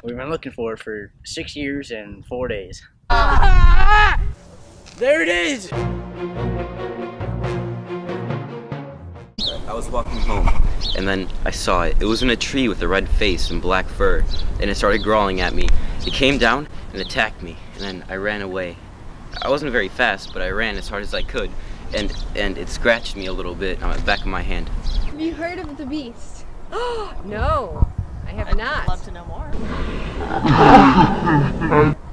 We've been looking for it for 6 years and 4 days. There it is! I was walking home, and then I saw it. It was in a tree with a red face and black fur, and it started growling at me. It came down and attacked me, and then I ran away. I wasn't very fast, but I ran as hard as I could, and it scratched me a little bit on the back of my hand. Have you heard of the beast? No, I have not. I'd love to know more.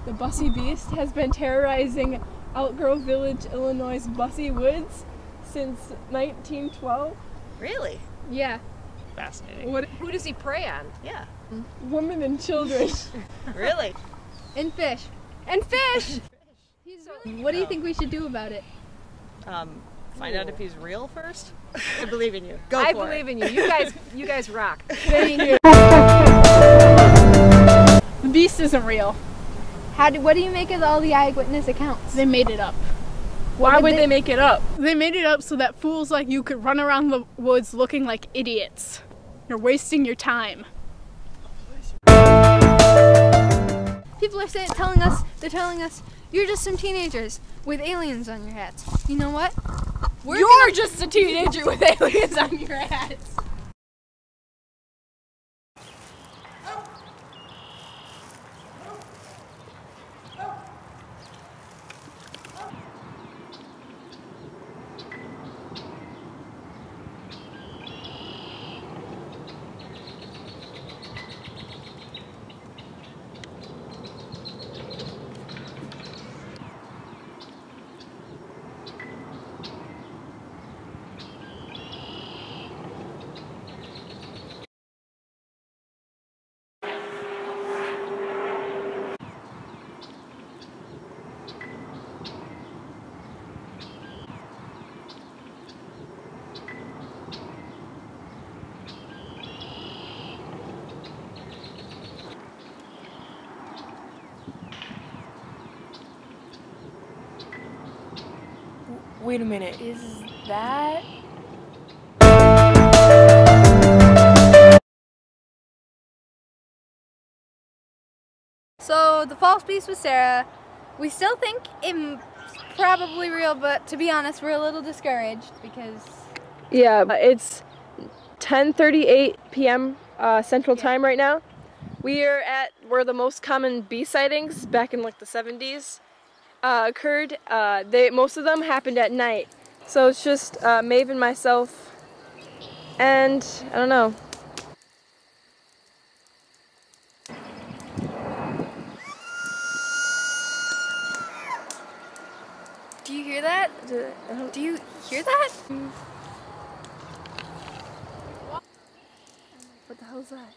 The Bussy Beast has been terrorizing Outgrove Village, Illinois' Bussy Woods since 1912. Really? Yeah. Fascinating. Who does he prey on? Yeah. Women and children. Really? And fish. And fish! What do you think we should do about it? Find out if he's real first. I believe in you. I believe in you. You guys rock. Thank you. The beast isn't real. What do you make of all the eyewitness accounts? They made it up. Why would they make it up? They made it up so that fools like you could run around the woods looking like idiots. You're wasting your time. People are they're telling us, you're just some teenagers with aliens on your hats. You know what? You're just a teenager with aliens on your hats. Wait a minute, is that? So the false beast was Sarah. We still think it's probably real, but to be honest, we're a little discouraged because... Yeah, it's 10:38 p.m. Central Time right now. We are at where the most common bee sightings back in like the 70s occurred. Most of them happened at night. So it's just Maeve and myself, and I don't know. Do you hear that? Do you hear that? What the hell is that?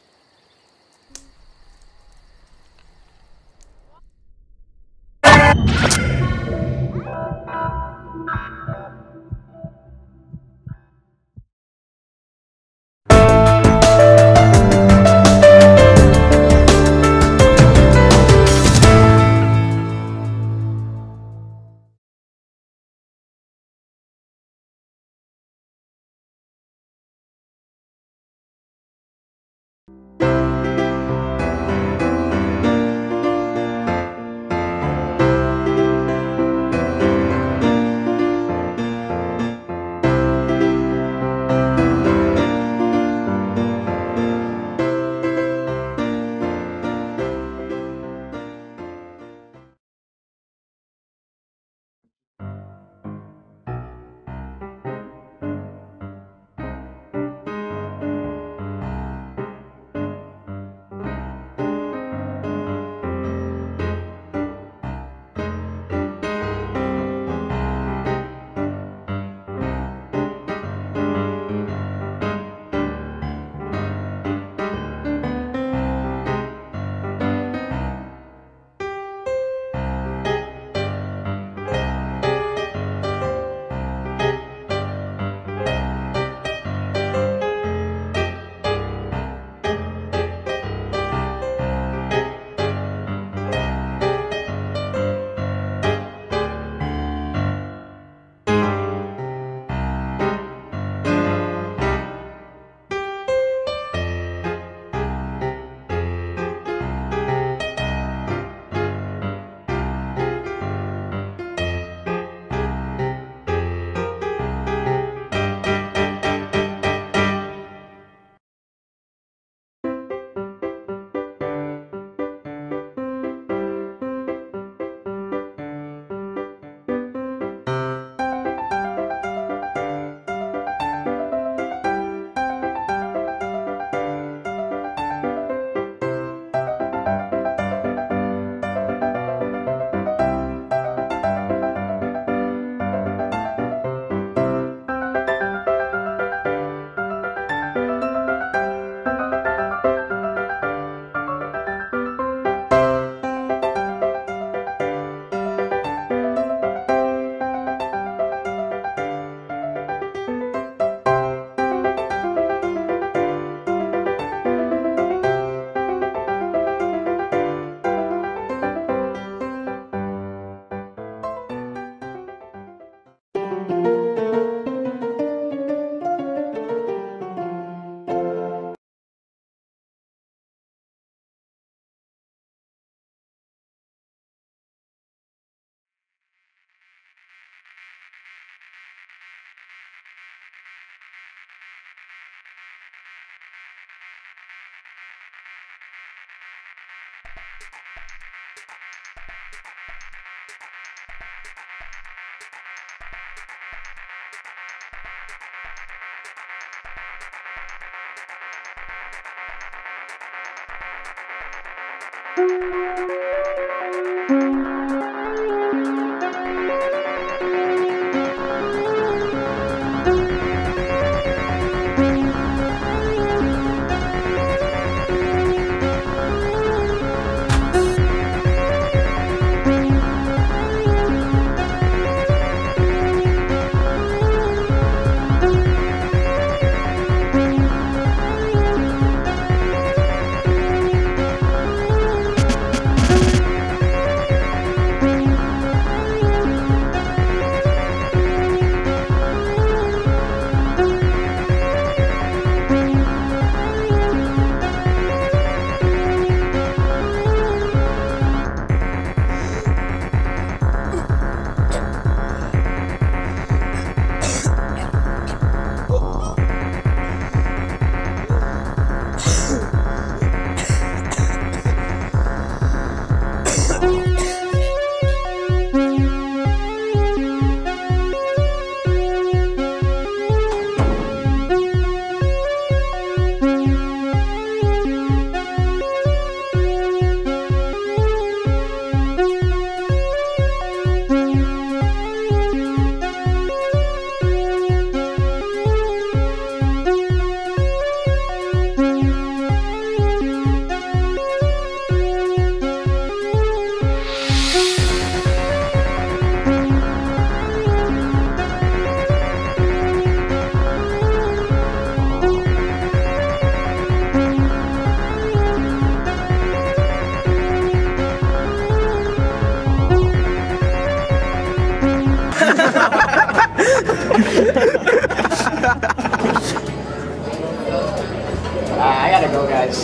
I gotta go, guys.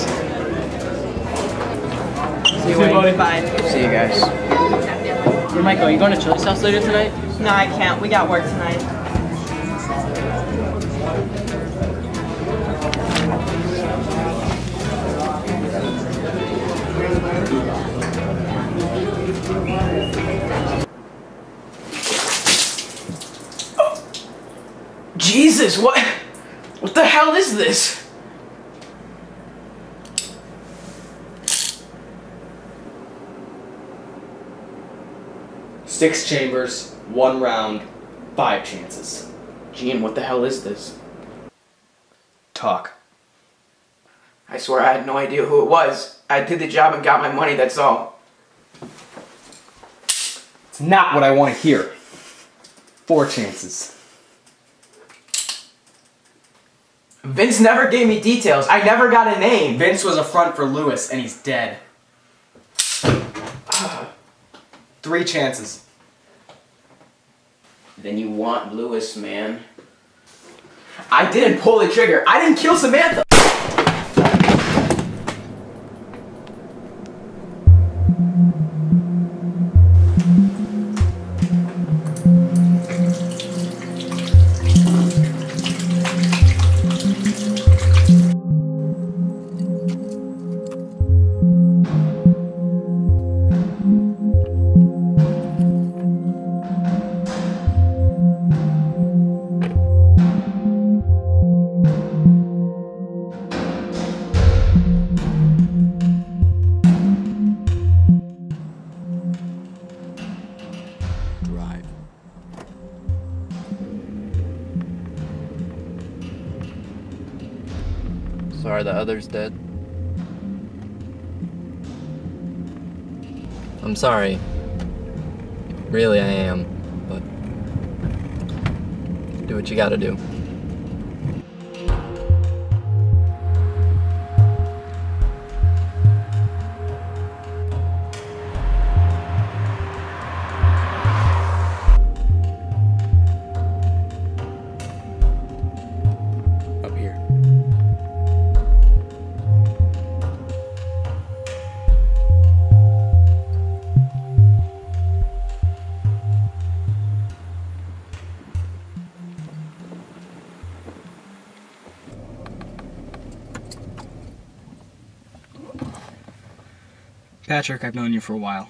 See you, buddy. Bye. See you guys. Hey, Michael, are you going to Chili's house later tonight? No, I can't. We got work tonight. Jesus, what the hell is this? Six chambers, 1 round, 5 chances. Gene, what the hell is this? Talk. I swear I had no idea who it was. I did the job and got my money, that's all. It's not what I want to hear. 4 chances. Vince never gave me details. I never got a name. Vince was a front for Lewis, and he's dead. 3 chances. Then you want Lewis, man. I didn't pull the trigger. I didn't kill Samantha. So are the others dead? I'm sorry. Really, I am. But do what you gotta do. Up here. Patrick, I've known you for a while.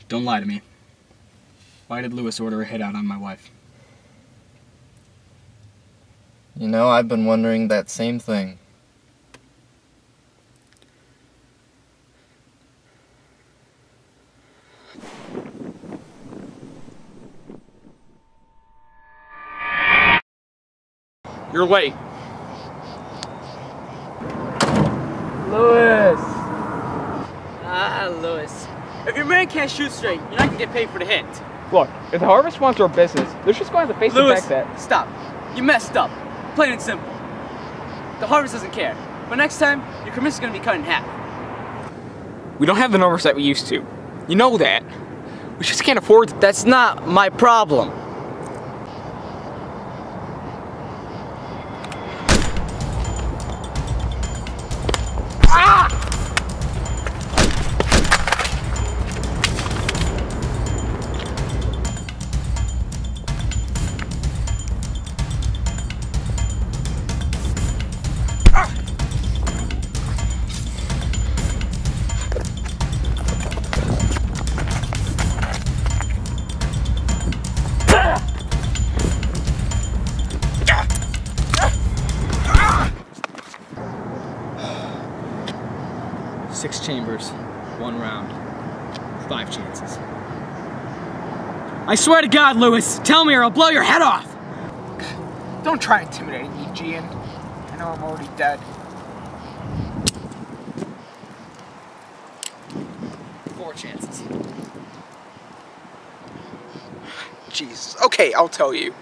Don't lie to me. Why did Lewis order a hit out on my wife? You know, I've been wondering that same thing. You're late. Lewis! Ah, Lewis. If your man can't shoot straight, you're not gonna get paid for the hit. Look, if the Harvest wants our business, they're just going to have to face Lewis, the fact that... stop. You messed up. Plain and simple. The Harvest doesn't care. But next time, your commission's gonna be cut in half. We don't have the numbers that we used to. You know that. We just can't afford to... That's not my problem. Ah! Six chambers, 1 round, 5 chances. I swear to God, Lewis, tell me or I'll blow your head off! Don't try intimidating me, Gian. I know I'm already dead. 4 chances. Jesus. Okay, I'll tell you.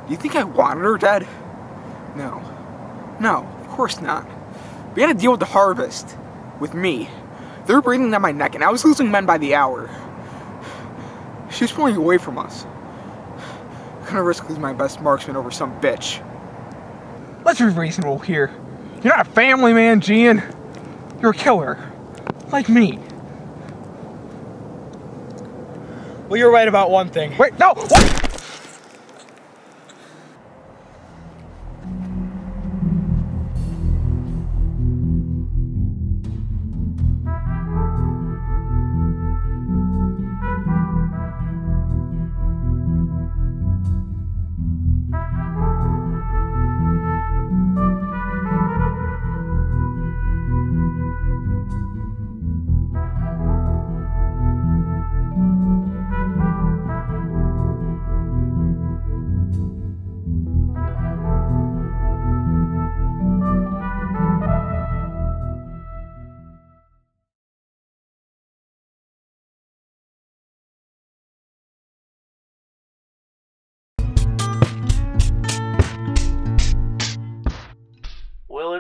You think I wanted her dead? No. No, of course not. We had to deal with the Harvest. With me. They were breathing down my neck and I was losing men by the hour. She was pulling away from us. I couldn't risk losing my best marksman over some bitch. Let's be reasonable here. You're not a family man, Gian. You're a killer. Like me. Well, you're right about one thing. Wait, no! What?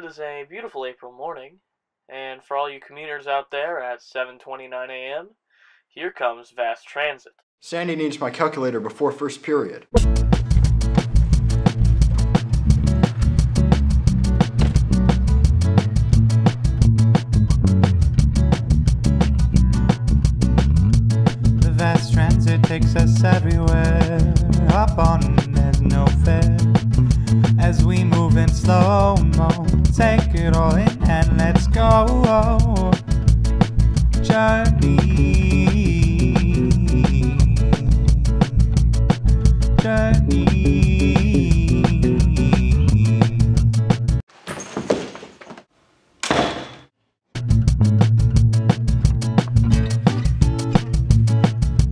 is a beautiful April morning, and for all you commuters out there at 7:29 a.m., here comes Vast Transit. Sandy needs my calculator before first period. The Vast Transit takes us everywhere. Hop on, there's no fare. As we move in slow-mo, take it all in and let's go. Journey.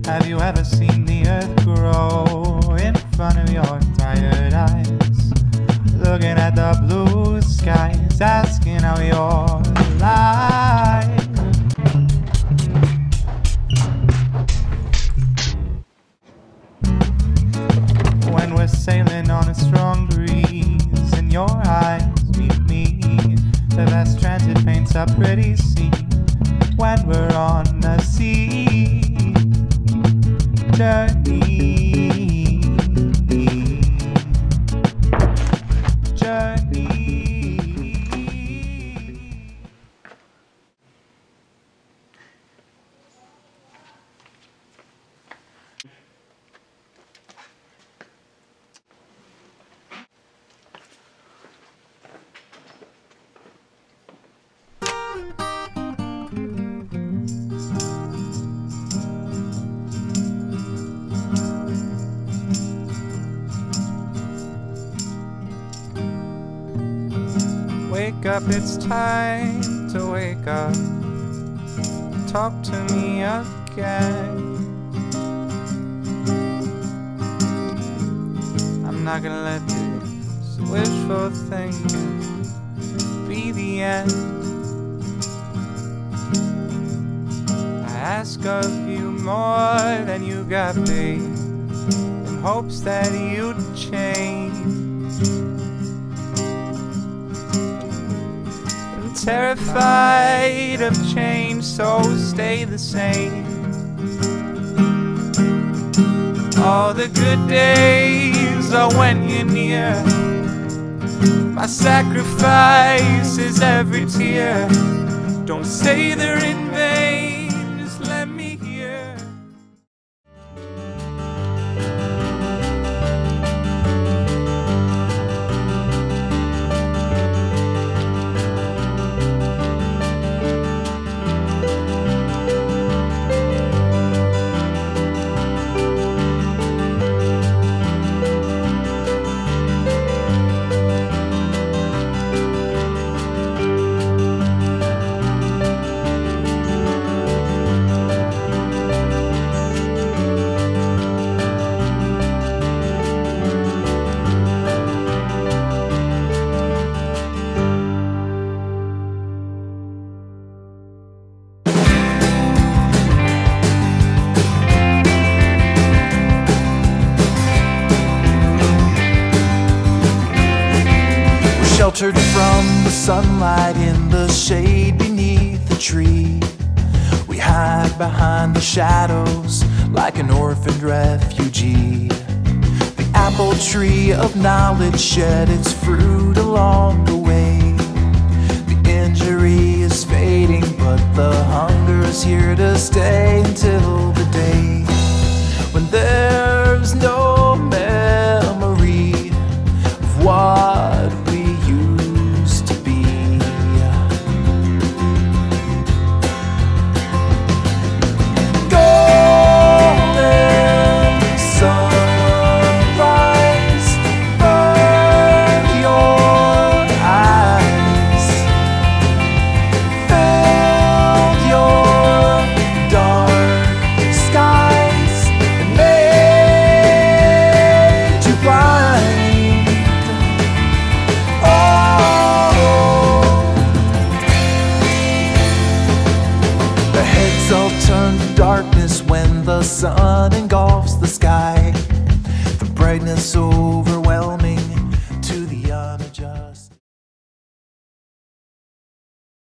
Have you ever seen the earth grow in front of your tired eyes? Looking at the blue skies, asking how you're alive. When we're sailing on a strong breeze and your eyes meet me, the Vast Transit paints a pretty scene when we're on the sea. Journey. Wake up, it's time to wake up. Talk to me again. I'm not gonna let this wishful thinking be the end. I ask of you more than you got, babe, in hopes that you'd change. Terrified of change, so stay the same. All the good days are when you're near. My sacrifice is every tear. Don't say they're in vain, just let me hear. Sheltered from the sunlight in the shade beneath the tree. We hide behind the shadows like an orphaned refugee. The apple tree of knowledge shed its fruit along the way. The injury is fading, but the hunger is here to stay until the day when there's no memory of what we used to be. Golden sunrise, burn your eyes, filled your dark skies and made you blind. The heads all turn to darkness when the sun engulfs the sky. The brightness overwhelming